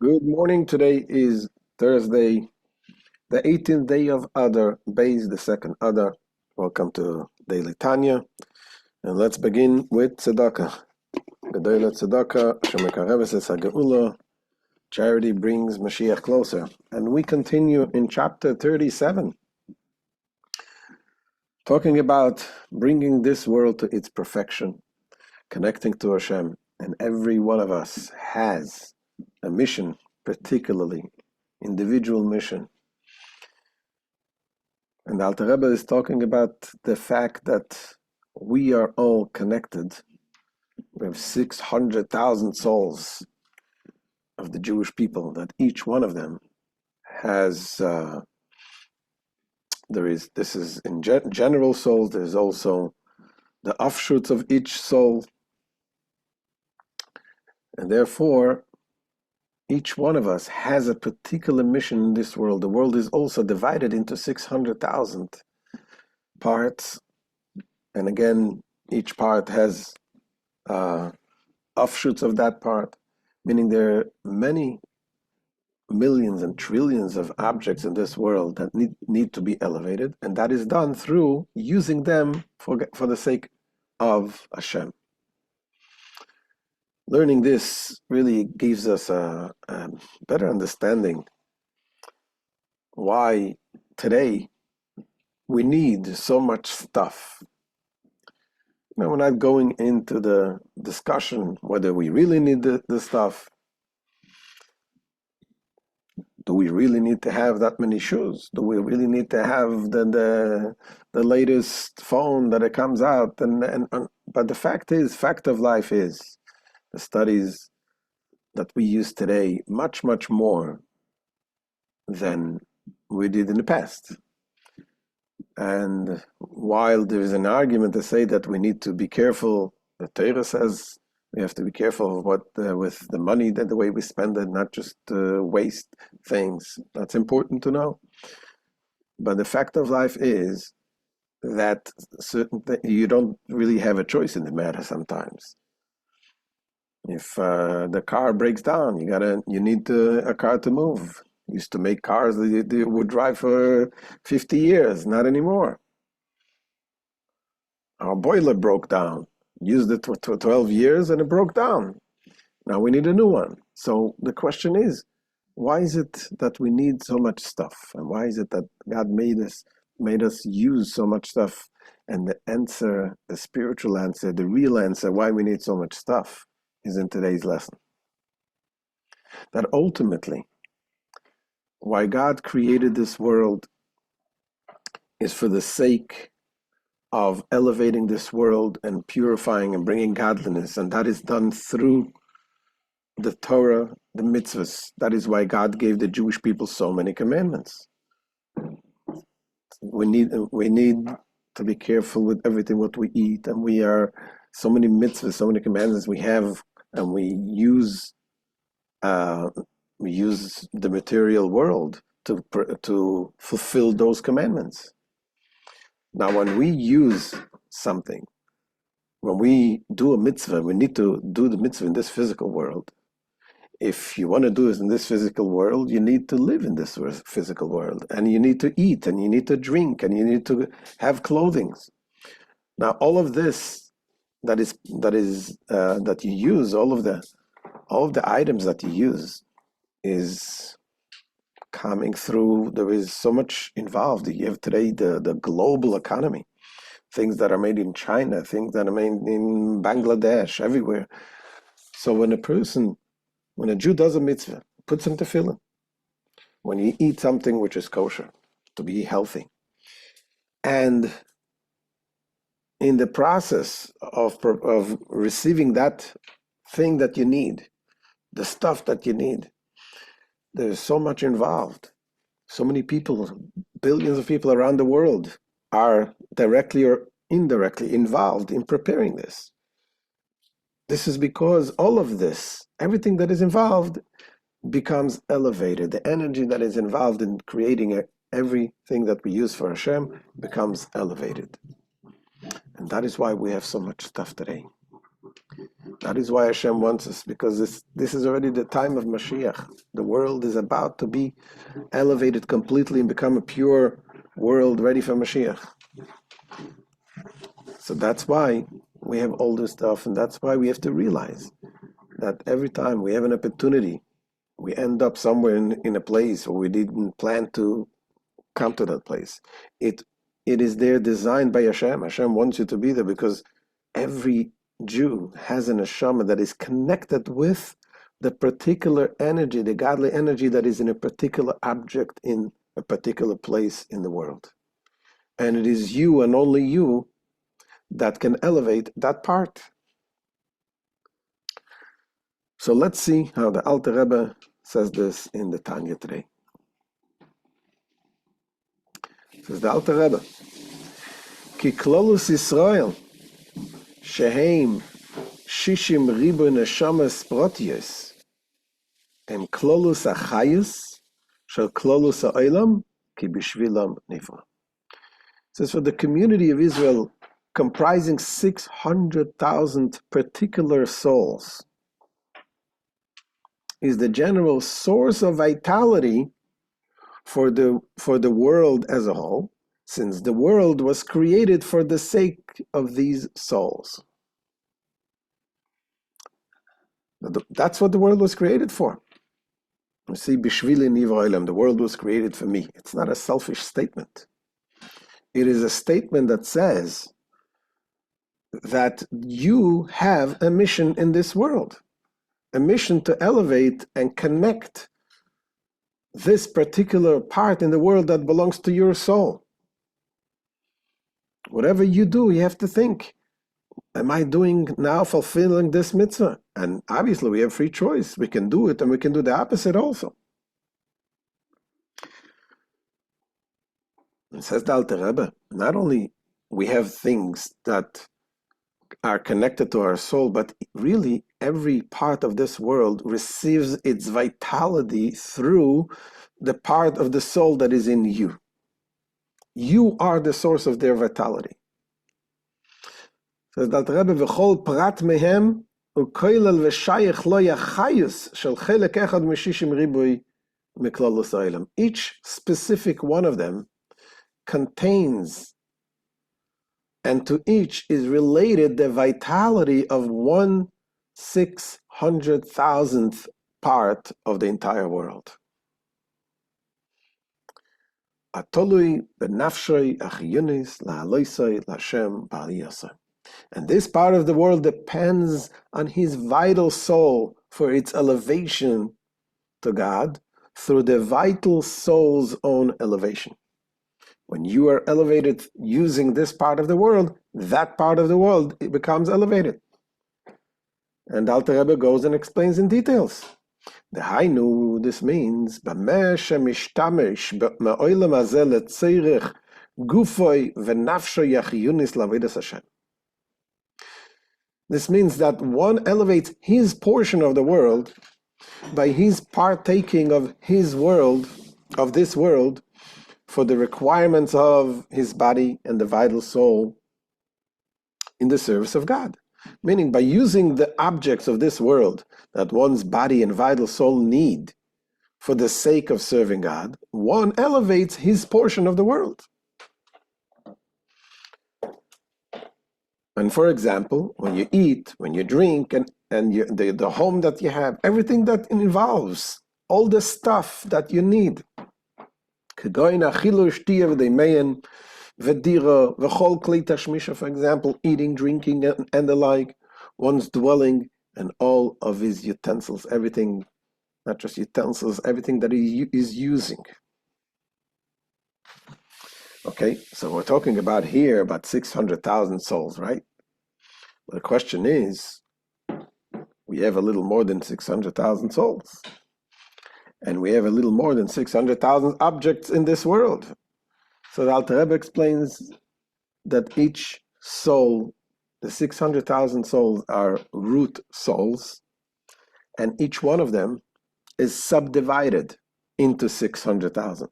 Good morning. Today is Thursday, the 18th day of Adar, Bay's the second Adar. Welcome to Daily Tanya. And let's begin with tzedakah. Gedolah tzedakah, shemekareves es hageulah. Charity brings Mashiach closer. And we continue in chapter 37, talking about bringing this world to its perfection, connecting to Hashem. And every one of us has a mission, particularly individual mission. And the Alter Rebbe is talking about the fact that we are all connected. We have 600,000 souls of the Jewish people, that each one of them has, this is in general souls, there's also the offshoots of each soul. And therefore, each one of us has a particular mission in this world. The world is also divided into 600,000 parts. And again, each part has offshoots of that part, meaning there are many millions and trillions of objects in this world that need to be elevated. And that is done through using them for the sake of Hashem. Learning this really gives us a better understanding why today we need so much stuff. We're not going into the discussion whether we really need the stuff. Do we really need to have that many shoes? Do we really need to have the latest phone that it comes out? But the fact of life is, the studies that we use today much more than we did in the past. And while there is an argument to say that we need to be careful, the Torah says we have to be careful of with the money, that the way we spend it, not just waste things. That's important to know. But the fact of life is that you don't really have a choice in the matter sometimes. If the car breaks down, you need a car to move. Used to make cars that they would drive for 50 years, not anymore. Our boiler broke down. Used it for 12 years and it broke down. Now we need a new one. So the question is, why is it that we need so much stuff? And why is it that God made us use so much stuff? And the answer, the spiritual answer, the real answer, why we need so much stuff, is in today's lesson. That ultimately, why God created this world is for the sake of elevating this world and purifying and bringing godliness. And that is done through the Torah, the mitzvahs. That is why God gave the Jewish people so many commandments. We need to be careful with everything what we eat. And we are so many mitzvahs, so many commandments we have, and we use the material world to fulfill those commandments. Now, when we use something, when we do a mitzvah, we need to do the mitzvah in this physical world. If you want to do it in this physical world, you need to live in this physical world, and you need to eat, and you need to drink, and you need to have clothing. Now, all of this that you use, all of the items that you use, is coming through. There is so much involved. You have today the global economy, things that are made in China, things that are made in Bangladesh, everywhere. So when a Jew does a mitzvah, puts on tefillin, when you eat something which is kosher, to be healthy, and in the process of receiving that thing that you need, the stuff that you need, there's so much involved. So many people, billions of people around the world, are directly or indirectly involved in preparing this. This is because all of this, everything that is involved, becomes elevated. The energy that is involved in creating everything that we use for Hashem becomes elevated. And that is why we have so much stuff today. That is why Hashem wants us, because this is already the time of Mashiach. The world is about to be elevated completely and become a pure world ready for Mashiach. So that's why we have all this stuff, and that's why we have to realize that every time we have an opportunity, we end up somewhere in a place where we didn't plan to come to that place. It is there designed by Hashem. Hashem wants you to be there because every Jew has an neshama that is connected with the particular energy, the godly energy that is in a particular object in a particular place in the world. And it is you and only you that can elevate that part. So let's see how the Alter Rebbe says this in the Tanya today. Says the Alter Rebbe, Ki klolus Yisrael sheheim shishim ribu neshamas protiyos em klolus achayus shel klolus ha'olam ki bishvilam nifra. It says for the community of Israel comprising 600,000 particular souls is the general source of vitality for the world as a whole, since the world was created for the sake of these souls. That's what the world was created for. You see, Bishvili Nivra Olam, the world was created for me. It's not a selfish statement. It is a statement that says that you have a mission in this world, a mission to elevate and connect this particular part in the world that belongs to your soul. Whatever you do, you have to think, am I doing now fulfilling this mitzvah? And obviously we have free choice. We can do it and we can do the opposite also. It says the Alter Rebbe, not only we have things that are connected to our soul, but really every part of this world receives its vitality through the part of the soul that is in you. You are the source of their vitality. Says the Rebbe, v'chol prat mehem u'koilel v'shayich lo yachayus shel chelek echad mishishim ribui miklolus ha'olam. Each specific one of them contains, and to each is related the vitality of 1/600,000th part of the entire world. Atolui benafshoi achiyunis la'aloisoi l'Hashem ba'aliyasoi. And this part of the world depends on his vital soul for its elevation to God through the vital soul's own elevation. When you are elevated using this part of the world, that part of the world, it becomes elevated. And Alter Rebbe goes and explains in details. The Hainu, this means, B'meh shemishtamesh me'olam hazeh letzorech gufoi v'nafsho yachiyunis l'avodas Hashem. This means that one elevates his portion of the world by his partaking of his world, of this world, for the requirements of his body and the vital soul in the service of God. Meaning by using the objects of this world that one's body and vital soul need for the sake of serving God, one elevates his portion of the world. And for example, when you eat, when you drink, and the home that you have, everything that involves all the stuff that you need, for example, eating, drinking, and the like, one's dwelling, and all of his utensils, everything, not just utensils, everything that he is using. Okay, so we're talking about here about 600,000 souls, right? Well, the question is, we have a little more than 600,000 souls. And we have a little more than 600,000 objects in this world. So the Alter Rebbe explains that each soul, the 600,000 souls are root souls, and each one of them is subdivided into 600,000.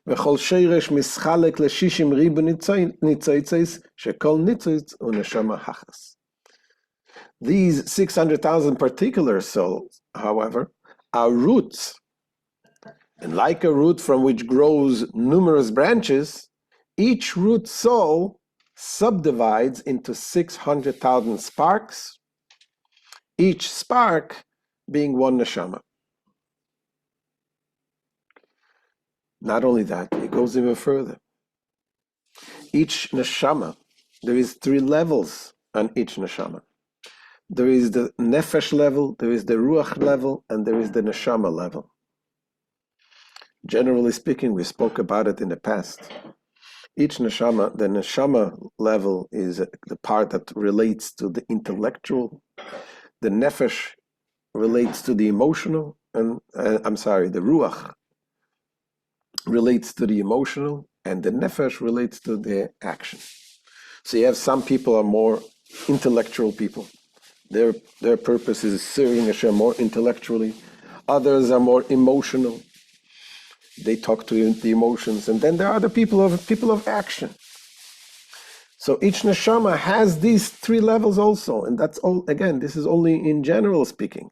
וכל שרש משחלק ל-60 ריבו ניצוצות, שכל ניצוץ הוא נשמה אחת. These 600,000 particular souls, however, are roots. And like a root from which grows numerous branches, each root soul subdivides into 600,000 sparks, each spark being one neshama. Not only that, it goes even further. Each neshama, there is 3 levels on each neshama. There is the nefesh level, there is the ruach level, and there is the neshama level. Generally speaking, we spoke about it in the past. Each neshama, the neshama level is the part that relates to the intellectual. The nefesh relates to the emotional, and the ruach relates to the emotional, and the nefesh relates to the action. So you have some people are more intellectual people. Their purpose is serving Hashem more intellectually. Others are more emotional. They talk to the emotions. And then there are the people of action. So each neshama has these 3 levels also. And that's all, again, this is only in general speaking.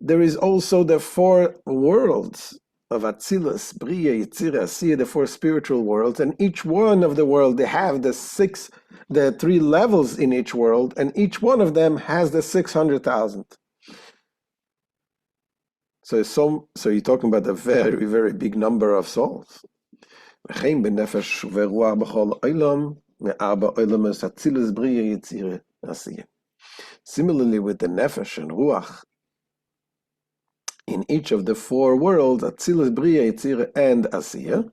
There is also the 4 worlds of Atzilus, Bria, Yitzira, Asiya, the 4 spiritual worlds. And each one of the world, they have the 3 levels in each world, and each one of them has the 600,000. So you're talking about a very, very big number of souls. Similarly, with the nefesh and ruach, in each of the 4 worlds, Atzilus, Bria, Yitzira, and Asiya,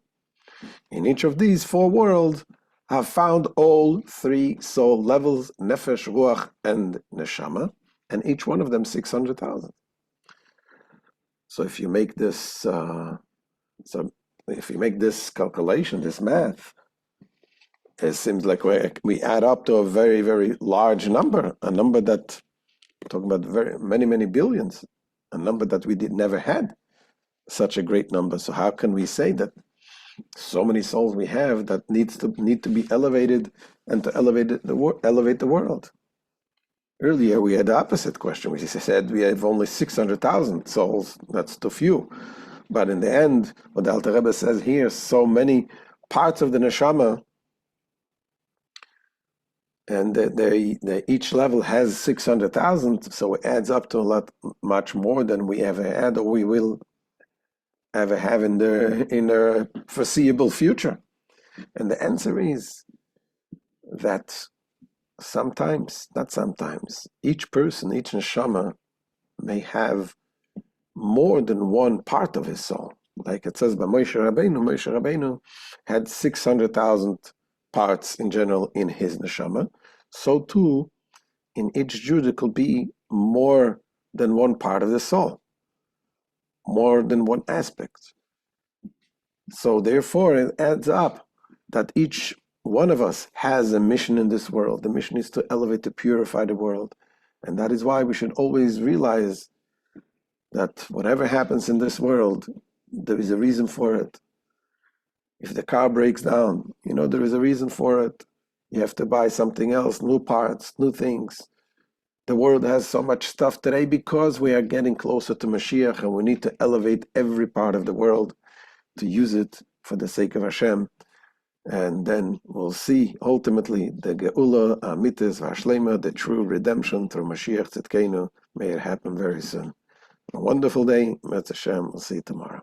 in each of these 4 worlds, have found all 3 soul levels, nefesh, ruach, and neshama, and each one of them 600,000. So if you make this, calculation, this math, it seems like we add up to a very, very large number, a number that, talking about very many, many billions, a number that we never had such a great number. So how can we say that so many souls we have that need to be elevated and to elevate the world? Earlier we had the opposite question. We said we have only 600,000 souls. That's too few. But in the end, what the Alter Rebbe says here, so many parts of the neshama, and each level has 600,000, so it adds up to much more than we ever had or we will ever have in the foreseeable future. And the answer is that not sometimes, each person, each neshama may have more than one part of his soul. Like it says by Moshe Rabbeinu had 600,000 parts in general in his neshama. So too, in each Jew there could be more than one part of the soul, more than one aspect. So therefore it adds up that each one of us has a mission in this world. The mission is to elevate, to purify the world. And that is why we should always realize that whatever happens in this world, there is a reason for it. If the car breaks down, there is a reason for it. You have to buy something else, new parts, new things. The world has so much stuff today because we are getting closer to Mashiach, and we need to elevate every part of the world to use it for the sake of Hashem. And then we'll see ultimately the Geula, Amitis, Vashlema, the true redemption through Mashiach Tzidkenu. May it happen very soon. A wonderful day. Metz Hashem. We'll see you tomorrow.